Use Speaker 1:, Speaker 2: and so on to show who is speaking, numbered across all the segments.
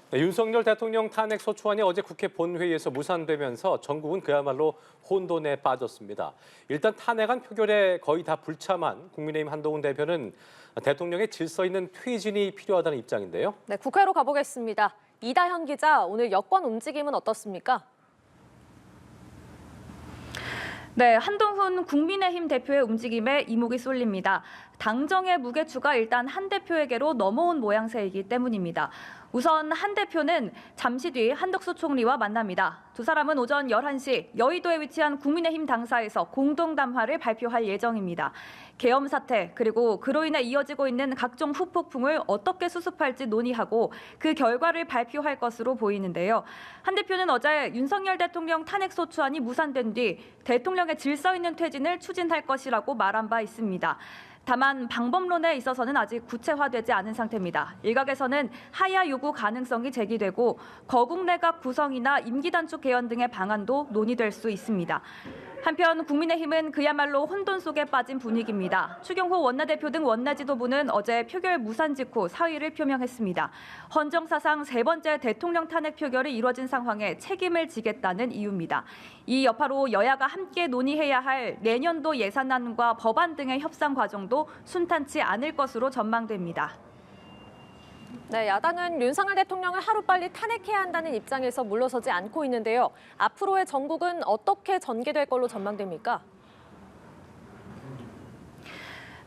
Speaker 1: 네, 윤석열 대통령 탄핵 소추안이 어제 국회 본회의에서 무산되면서 전국은 그야말로 혼돈에 빠졌습니다. 일단 탄핵안 표결에 거의 다 불참한 국민의힘 한동훈 대표는 대통령의 질서 있는 퇴진이 필요하다는 입장인데요.
Speaker 2: 네, 국회로 가보겠습니다. 이다현 기자, 오늘 여권 움직임은 어떻습니까?
Speaker 3: 네, 한동훈 국민의힘 대표의 움직임에 이목이 쏠립니다. 당정의 무게추가 일단 한 대표에게로 넘어온 모양새이기 때문입니다. 우선 한 대표는 잠시 뒤 한덕수 총리와 만납니다. 두 사람은 오전 11시 여의도에 위치한 국민의힘 당사에서 공동담화를 발표할 예정입니다. 계엄 사태 그리고 그로 인해 이어지고 있는 각종 후폭풍을 어떻게 수습할지 논의하고 그 결과를 발표할 것으로 보이는데요. 한 대표는 어제 윤석열 대통령 탄핵 소추안이 무산된 뒤 대통령의 질서 있는 퇴진을 추진할 것이라고 말한 바 있습니다. 다만 방법론에 있어서는 아직 구체화되지 않은 상태입니다. 일각에서는 하야 요구 가능성이 제기되고 거국 내각 구성이나 임기 단축 개헌 등의 방안도 논의될 수 있습니다. 한편 국민의힘은 그야말로 혼돈 속에 빠진 분위기입니다. 추경호 원내대표 등 원내 지도부는 어제 표결 무산 직후 사의를 표명했습니다. 헌정사상 세 번째 대통령 탄핵 표결이 이뤄진 상황에 책임을 지겠다는 이유입니다. 이 여파로 여야가 함께 논의해야 할 내년도 예산안과 법안 등의 협상 과정도 순탄치 않을 것으로 전망됩니다.
Speaker 2: 네, 야당은 윤석열 대통령을 하루빨리 탄핵해야 한다는 입장에서 물러서지 않고 있는데요. 앞으로의 전국은 어떻게 전개될 걸로 전망됩니까?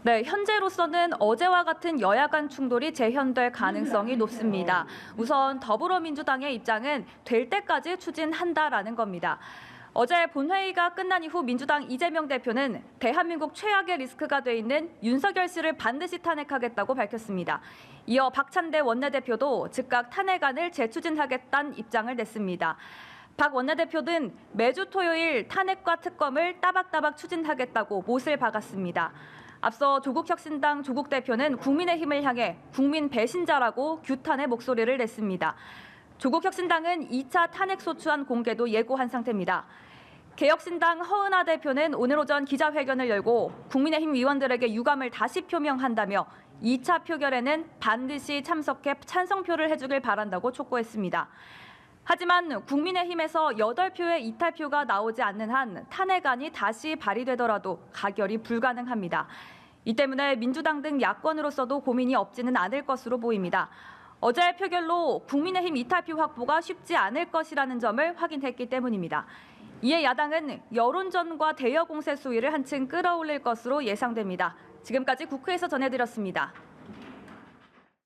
Speaker 3: 네, 현재로서는 어제와 같은 여야 간 충돌이 재현될 가능성이 높습니다. 우선 더불어민주당의 입장은 될 때까지 추진한다라는 겁니다. 어제 본회의가 끝난 이후 민주당 이재명 대표는 대한민국 최악의 리스크가 돼 있는 윤석열 씨를 반드시 탄핵하겠다고 밝혔습니다. 이어 박찬대 원내대표도 즉각 탄핵안을 재추진하겠다는 입장을 냈습니다. 박 원내대표는 매주 토요일 탄핵과 특검을 따박따박 추진하겠다고 못을 박았습니다. 앞서 조국혁신당 조국 대표는 국민의힘을 향해 국민 배신자라고 규탄의 목소리를 냈습니다. 조국혁신당은 2차 탄핵소추안 공개도 예고한 상태입니다. 개혁신당 허은하 대표는 오늘 오전 기자회견을 열고 국민의힘 위원들에게 유감을 다시 표명한다며 2차 표결에는 반드시 참석해 찬성표를 해주길 바란다고 촉구했습니다. 하지만 국민의힘에서 8표의 이탈표가 나오지 않는 한 탄핵안이 다시 발의되더라도 가결이 불가능합니다. 이 때문에 민주당 등 야권으로서도 고민이 없지는 않을 것으로 보입니다. 어제 표결로 국민의힘 이탈표 확보가 쉽지 않을 것이라는 점을 확인했기 때문입니다. 이에 야당은 여론전과 대여 공세 수위를 한층 끌어올릴 것으로 예상됩니다. 지금까지 국회에서 전해드렸습니다.